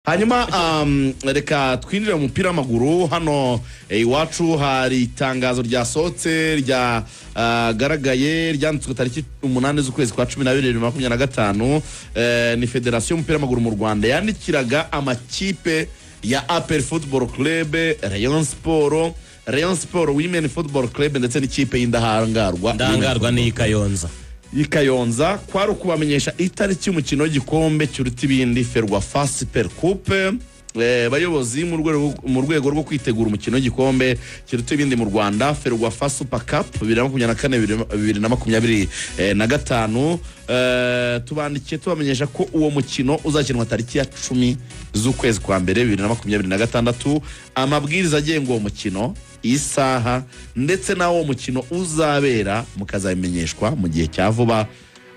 hanyuma reka twinjire mu mupira w'amaguru hano iwacu hari itangazo ryasohotse rya garagaye ryanditswe tariki 8 z'ukwezi kwa 12 2025 ni Federation y'umupira w'amaguru mu Rwanda yandikiraga amakipe ya APR Football Club, Rayon Sport Women Football Club ndetse n'ikipe y'indahangarwa ni Kayonza kwari kubamenyesha itariki y'umukino w'igikombe cy'uruti bindi Ferwafa Super Coupe. Bayobozi mu rwego rwo kwitegura umukino w'igikombe cy'uruti bindi mu Rwanda Ferwafa Super Cup 2024-2025 tubandikiye tubamenyesha ko uwo mukino uzakinwa tariki ya 10 z'ukwezi kwa mbere 2026. Amabwiriza agenga uwo mukino, isaha ndetse nawo mukino uzabera mukazabimenyeshwa mu gihe cya vuba.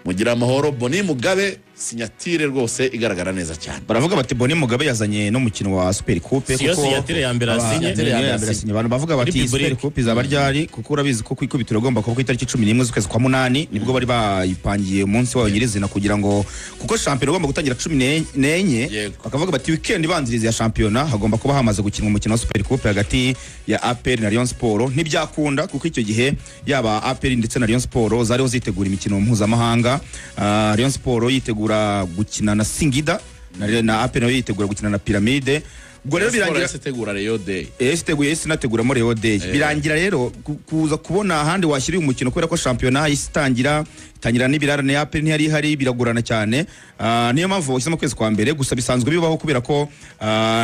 Mugira amahoro. Boni Mugabe sinyatire rwose igaragara neza cyane. Baravuga bati Boni Mugabe yazanye no mukino wa Super Coupe kuko sinyatire ya mbere asinye. Abantu bavuga bati Super Coupe izaba ryari kuko urabizi ko kwikubitiro gomba kuko itariki 11 z'ukwezi kwa 8 nibwo bari bayipangiye umunsi wayo nyirizina kugira ngo kuko shampiyona igomba gutangira 14 bakavuga bati weekend ibanziriza ya shampiyona hagomba kuba hamaze gukinwa umukino wa Super Coupe hagati ya APR na Rayon Sport. Ntibyakunda kuko icyo gihe yaba APR ndetse na Rayon Sport zariho zitegura imikino mpuzamahanga. Rayon Sport yitegura gukina na Singida na APR nayo yitegura gukina na Pyramide. Ubwo rero birangira tegura Rayon Day. Nateguramo Rayon Day. Birangira rero kuza kubona ahandi washyiriye umukino kubera ko shampiyona itangira n'ibirarane ya APR ntiyari hari biragurana cyane. Niyo mpamvu washyizemo kwezi kwa mbere gusa bisanzwe bibaho kubera ko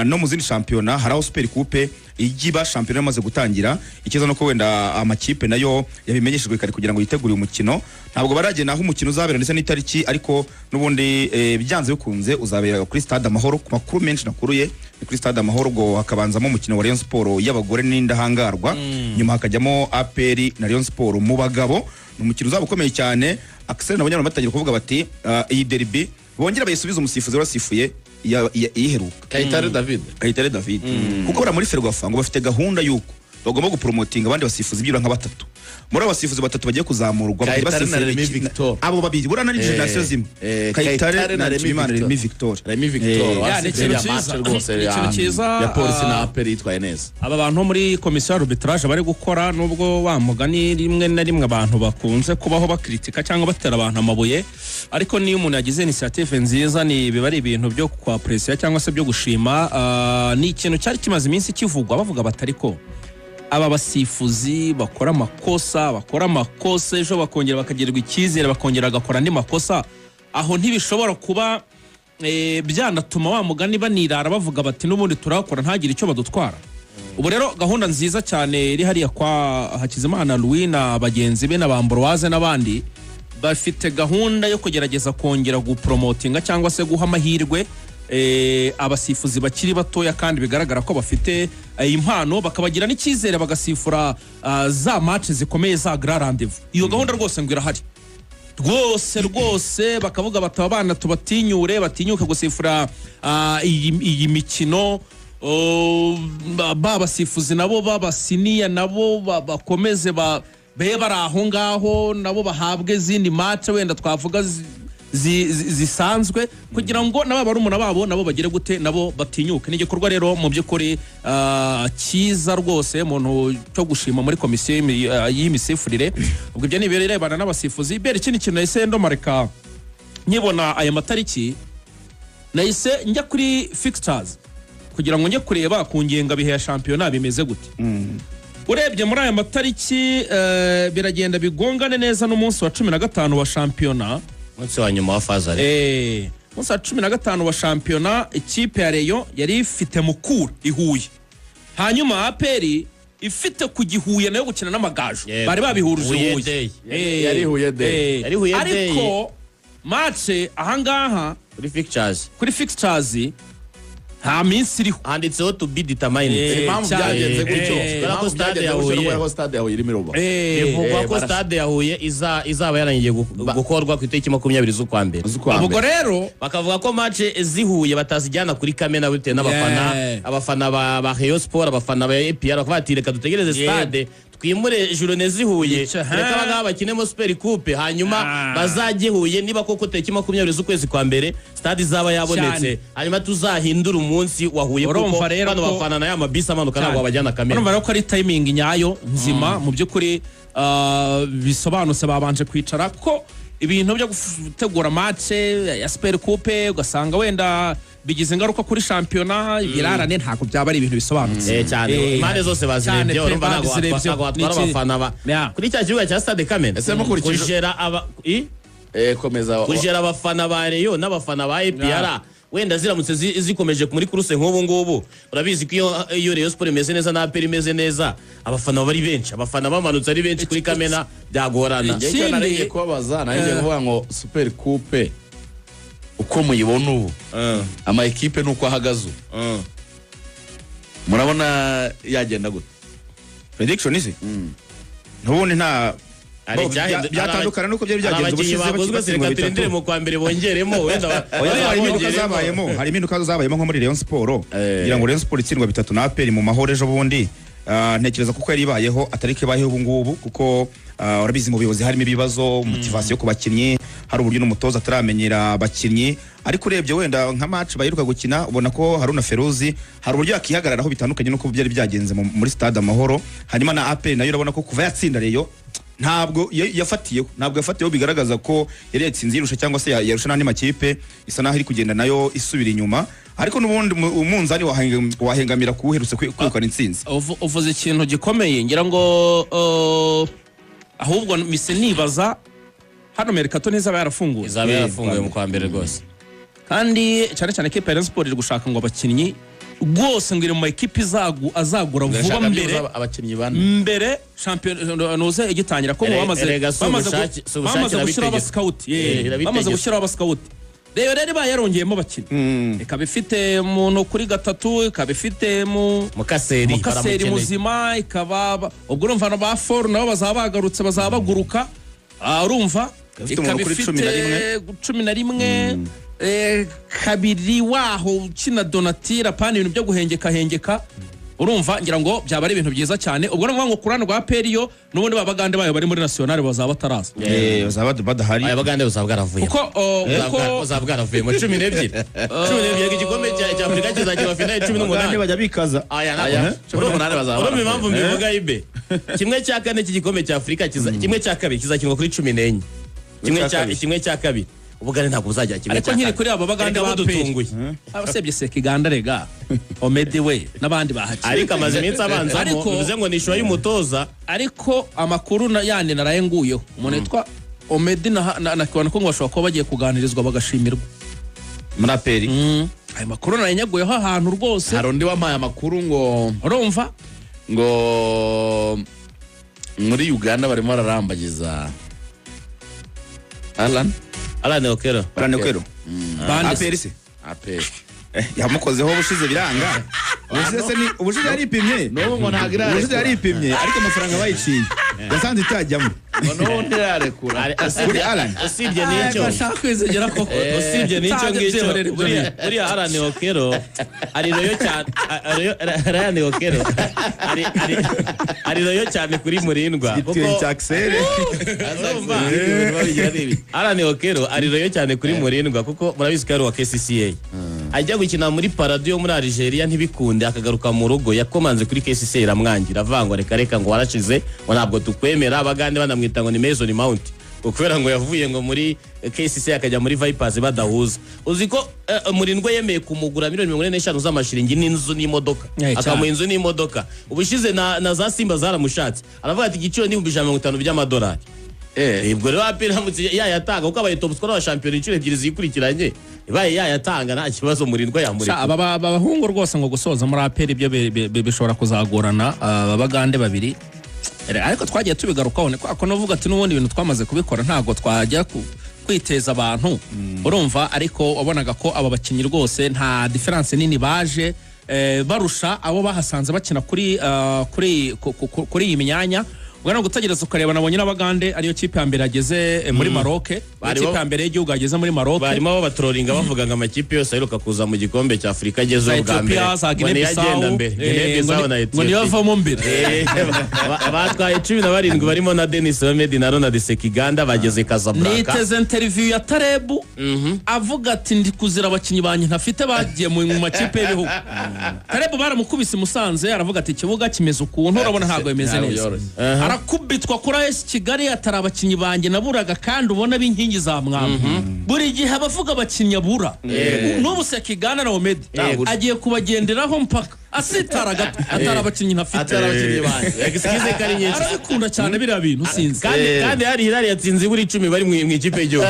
no mu zindi shampiyona haraho Super Coupe igiba shampiyona yamaze gutangira. Ikiza no ko wenda amakipe nayo yabimenyeshejwe kare kugira ngo yitegure umukino. Ntabwo baragena aho umukino uzabera ndetse n'itariki ariko nubundi byanze bikunze uzabera kuri Stade Amahoro. Ku makuru menshi nakuruye kuri Stade Amahoro ngo hakabanzamo umukino wa Rayon Sport y'abagore n'indahangarwa, nyuma hakajyamo APR na Rayon Sport mu bagabo. Umukino uzaba ukomeye cyane. Axel nabanyarwanda batangira kuvuga bati iyi derby bongera bayisubiza umusifuzi warasifuye iheruka Kayitare David kuko bara muri Ferwafa ngo bafite gahunda yuko bagomba gupromotinga abandi basifuzi byura nka batatu. Muri abasifuzi batatu bagiye kuzamurwa abo babiri burana ni generation zimwe Kayitare na Remy Victor ya polisi na APR yitwaye neza. Aba bantu muri komisiyo arbitrage bari gukora nubwo wamugani rimwe na rimwe abantu bakunze kubaho bakritika cyangwa batera abantu amabuye, ariko niyo umuntu yagize initiative nziza ni biba ari ibintu byo kwa pressure cyangwa se byo gushima. Ni ikintu cyari kimaze iminsi kivugwa bavuga batariko aba basifuzi bakora amakosa ejo bakongera bakagirirwa icyizere bakongera agakora andi makosa, aho ntibishobora kuba byanatuma wa mugani banirara bavuga bati n'ubundi turakora ntagire icyo badutwara. Ubu rero gahunda nziza cyane iri hariya kwa Hakizimana Louis na bagenzi be na Bambroise n'abandi bafite gahunda yo kugerageza kongera gupromotinga cyangwa se guha amahirwe abasifuzi bakiri batoya kandi bigaragara ko bafite impano, bakabagira n'icyizere bagasifura za match zikomeye za Grand Rendez-vous. Iyo gahunda rwose ngo irahari rwose bakavuga bataba abana batinyuke gusifura iyi mikino. Babasifuzi nabo babasiniya nabo bakomeze bari aho ngaho nabo bahabwe zindi match wenda twavuga zisanzwe kugira ngo nababa rumuna babo nabo bagire gute nabo batinyuke. N'igikorwa rero mu by'ukuri cyiza rwose umuntu cyo gushima muri komisiyo y'imisifurire. Ubwo ibyo nibirebana n'abasifuzi bere ikindi kintu nahise ndomareka nkibona aya matariki nahise njya kuri fixtures kugira ngo njye kureba ku ngenga bihe ya shampiyona bimeze gute. Urebye muri aya matariki biragenda bigongane neza n'umunsi wa 15 wa shampiyona, munsi wa nyuma wa fazare. Munsi wa 15 wa shampiyona ikipe ya Rayon yari ifite Mukura ihuye, hanyuma APR ifite kugihuye nayo gukina n'amagaju bari babihuruje Huye. Yari Huye day ariko match ahangaha kuri fixtures nta minsi iriho handitseho to be determined. Impamvu byagenze gutyo ko stade ya Huye iri miroba bivugwa ko stade ya Huye izaba yarangiye gukorwa ku itariki 20 z'ukwa mbere. Ubwo rero bakavuga ko match zihuye batazijyana kuri Kamena bitewe n'abafana ba Rayon Sport abafana ba APR bakavuga ati reka dutegereze stade twimure journée zihuye Icyo, reka abangaba bakinemo super coupe hanyuma bazajye Huye niba koko tariki 20 z'ukwezi kwa mbere stade izaba yabonetse hanyuma tuzahindura umunsi wa Huye kuko bano bafana na ya mabisi amanuka ntabwo babajyana Kamena. urumva rero ko ari timing nyayo nzima mu by'ukuri bisobanutse babanje kwicara ko ibintu byo gutegura match ya super coupe ugasanga wenda bigize ingaruka kuri shampiyona ibirarane ntabwo byaba ari ibintu bisobanutse cyane impande zose bazirebye urumva ntabwo watwara abafana ba kuri cya kibuga cya stade Kamena kujera aba komeza kujera abafana ba Rayon n'abafana ba APR wenda ziramutse zikomeje muri kuruse nk'ubu ngubu urabizi ko iyo Rayon Sport imeze neza na APR imeze neza abafana bari benshi abafana bamanutse ari benshi kuri Kamena byagorana. Icyo nariye kubabaza nariye kuvuga ngo super coupe uko muyibona ubu ama equipe nuko ahagaze murabona yagenda gute prediction isi ntubundi nta byatandukana nuko byari byagenze ubushize bagozwe reka turindire mu kwa mbere bongeremo wenda hari impinduka zabayemo nko muri Rayon Sport kugira ngo Rayon Sport itsindwa 3 na APR mu mahoro ejo bundi ntekereza kuko yari ibayeho atari ke bayeho ubu ngubu kuko urabizi mu buyobozi harimo ibibazo motivation ku bakinnyi hari uburyo n'umutoza ataramenyera abakinnyi ariko urebye wenda nka match bayiruka gukina ubona ko Haruna Feruzi hari uburyo yakihagararaho bitandukanye nuko byari byagenze muri stade Amahoro hanyuma na APR nayo urabona ko kuva yatsinda Rayon ntabwo yafatiyeho bigaragaza ko yari yatsinze irusha cyangwa se yarusha n'andi makipe isa naho iri kugenda nayo isubira inyuma ariko n'ubundi umunzani wahengamira kuwuherutse kwirukana intsinzi. Uvuze ikintu gikomeye ngira ngo ahubwo mise nibaza hano Mercato neza yarafunguye izaba yarafunguye mu kwa mbere rwose kandi cyane cyane equipe ya Sport iri gushaka ngo abakinnyi rwose ngire mu equipe azagura vuba abakinnyi bane mbere champion noze igitangira ko bamaze gushyira aba scout bamaze gushyira aba scout rero bayarongeyemo abakinnyi ikaba ifite umuntu kuri gatatu ikaba ifite mukaseri muzima ikaba ubwo urumva ba for nabo bazaba bagarutse bazaba baguruka urumva ikaba ifite 11 kabiri waho ukina Donatira pani ibintu byo guhengeka urumva ngira ngo byaba ari ibintu byiza cyane ubwo ngo kurana rwa Periyo n'ubundi babagande bayo bari muri national bazaba bataraza bazaba badahari abagande bazaba bwaravuye kuko bazaba bwaravuye mu 12 igikombe cya Afrika kizagira finale 18 bajya bikaza urumva impamvu mbivuga ibe kimwe cya kane cy'igikombe cya Afrika kimwe cya kabiri kizakinwa kuri 14 kimwe cya kabiri ubugane ntabwo buzajya kimwe ariko nkiri kuri abo bagande badutunguye abasebye Sekiganda rega Omedi we nabandi bahaki ariko amaze iminsi abanza bivuze ngo nishuwa y'umutoza ariko amakuru yandi narayenguyeho umuntu yitwa Omedi na kibona ko ngo bashobora kuba bagiye kuganirizwa bagashimirwa muri APR ayo makuru nayenyaguyeho ahantu rwose hari undi wampaye amakuru ngo urumva ngo muri Uganda barimo bararambagiza Alan Okero APR se APR yamukozeho ubushize biranga ubushize yaripimye ngo ntagira ubushize yaripimye ariko amafaranga bayiciye yasanze itajyamo none yarekura kuri Alan usibye n'icyo bashaka kwizegera ko usibye n'icyo ngicyo buriya Alan Okero ari royo cyane Alan Okero ari royo cyane kuri Murindwa kuko Jacksere Alan Okero ari royo cyane kuri Murindwa kuko murabizi ko ari wa KCCA ajya gukina muri Paradiyo muri Algeria ntibikunde akagaruka mu rugo yakomanze kuri KCCA iramwangira avangwa reka ngo warashize ngo ntabwo tukwemera abagande banamwita ngo ni Mason Mount ukubera ngo yavuye ngo muri KCCA akajya muri Vipers badahuza uzi ko Murindwa yemeye kumugura $45 z'amashiringi n'inzu n'imodoka akamuha inzu n'imodoka ubushize na za Simba zaramushatse aravuga ati igiciro ni $150 by'amadolari ibwo rero APR hamutse yayatanga kuko abaye top scorer wa champion incuro ebyiri zikurikiranye ibaye yayatanga nta kibazo Murindwa yamurika aba bahungu rwose ngo gusoza muri APR ibyo bishobora kuzagorana abagande babiri ariko twagiye tubigarukaho ko novuga ati n'ubundi ibintu twamaze kubikora ntago twajya kwiteza abantu urumva ariko wabonaga ko aba bakinnyi rwose nta difference nini baje barusha abo bahasanze bakina kuri iyi myanya ubwo no gutegereza ukareba nabonye n'abagande ariyo kipe ya mbere yageze muri Maroc ikipe ya mbere y'igihugu yageze muri Maroc barimo babatrolinga bavuga ngo amakipe yose aheruka kuza mu gikombe cya Afurika agezeho bwa mbere ngo niyo avamo mbere batwaye 17 barimo na Denis Omedi na Ronald Sekiganda bageze Casablanca. Niteze interview ya Tarebu avuga ati ndi kuzira abakinyi banyu ntafite bagiye mu makipe y'ibihugu. Tarebu baramukubise Musanze aravuga ati ikibuga kimeze ukuntu urabona ntago bimeze neza. Arakubitwa kuri AS Kigali atari abakinyi banjye naburaga kandi ubona b'inkingi za mwamba. Buri gihe abavuga abakinyi abura. N'ubu Sekiganda na Omedi agiye kubagenderaho mpaka asitara gato atari abakinyi ntafite abakinyi banjye excuse kari nyinshi arabikunda cyane biriya bintu sinzi kandi hari Hilal yatsinze buri 10 bari mu ikipe y'igihugu.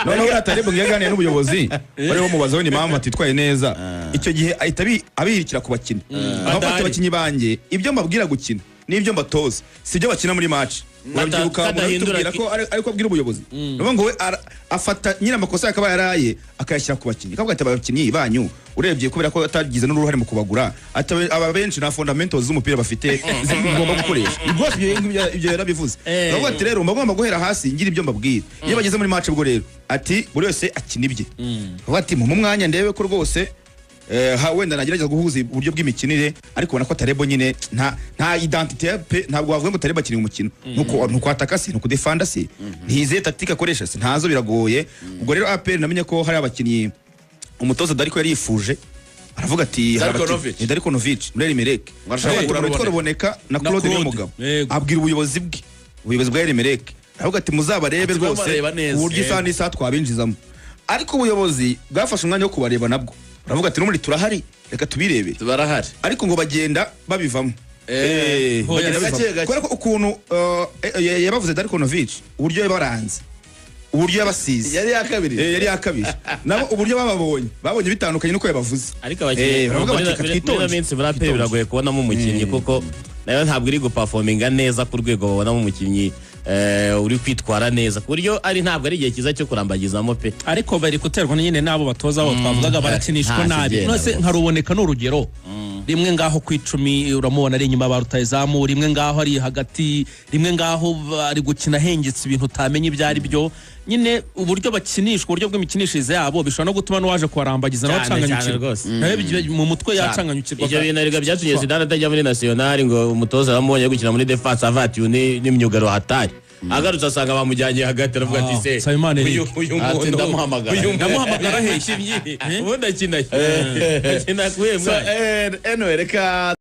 Noneho uratareba ngiyaganiye n'ubuyobozi bari bamubazaho ni mama atitwaye neza icyo gihe ahita abihirikira ku bakinyi abafata abakinyi banjye ibyo mbabwira gukina n'ibyo mbatoza sibyo bakina muri match urabyibuka mutubwira ko ariko abwira ubuyobozi no ngo we afata nyina amakosa yakaba yaraye akayashyira ku bakinyi kavuga ati abakinyi banyu urebye kubera ko atagize n'uruhare mu kubagura aba benshi na fundamentals z'umupira bafite zigomba gukoresha rwose ibyo yarabivuze bavuga ati rero mbagomba guhera hasi ngira ibyo mbabwira iyo bageze muri match bwo rero ati buri wese akina ibye bavuga ati mu mwanya ndebe ko rwose wenda nagerageza guhuza uburyo bw'imikinire ariko ubona ko Tarebo nyine nta identité pe ntabwo wavuga ngo Tarebo akiri umukino nuko ataka si nuko defenda si ntize tactique akoresha si ntazo biragoye ubwo rero APR namenye ko hari abakinyi umutoza Dariko yari yifuje aravuga ati Dariko Novic muri Emelec ruboneka na Claude Nyamugabo abwira ubuyobozi bwa Emelec aravuga ati muzabarebe rwose uburyo isa n'isa twabinjizamo ariko ubuyobozi bwafashe umwanya wo kubareba nabwo aravuga ati n'umuri turahari reka tubirebe barahari ariko ngo bagenda babivamo kubera ko ukuntu yabavuze Darko Novic uburyo yabaranze uburyo yabasize yari yakabiri nabo uburyo babonye bitandukanye nuko yabavuze ariko abakinyi muri Brape biragoye kubonamo umukinnyi kuko nayo ntabwo iri guperforminga neza ku rwego babonamo umukinnyi uri kwitwara neza ku buryo ari ntabwo ari igihe kiza cyo kurambagizamo pe ariko bari guterwa nyine nabo batoza aho twavugaga barakinishwa nabi nose nkaruboneka n'urugero rimwe ngaho ku 10 uramubona ari inyuma ba rutayizamu rimwe ngaho ari hagati rimwe ngaho ari gukina hengetse ibintu utamenye ibyo ari byo nyine uburyo bakinishwa uburyo bw'imikinishirize yabo bishobora no gutuma n'uwaje kubarambagiza n'abacanganyukirwa mu mutwe yacanganyukirwa ibyo bintu ariga byatumye Zidane atajya muri national ngo umutoza bamubonye gukina muri defense avati n'imyugaro hatari agarutse asanga bamujyanye hagati aravuga ati se uyu ndamuhamagara heshimye ubundi akina kuhemwa reka